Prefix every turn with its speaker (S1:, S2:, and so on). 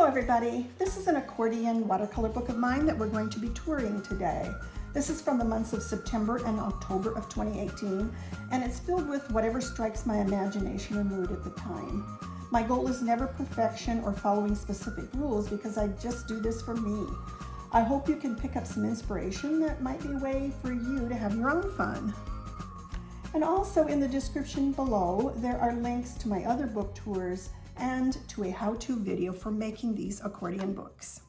S1: Hello everybody, this is an accordion watercolor book of mine that we're going to be touring today. This is from the months of September and October of 2018, and it's filled with whatever strikes my imagination or mood at the time. My goal is never perfection or following specific rules because I just do this for me. I hope you can pick up some inspiration that might be a way for you to have your own fun. And also in the description below, there are links to my other book tours and to a how-to video for making these accordion books.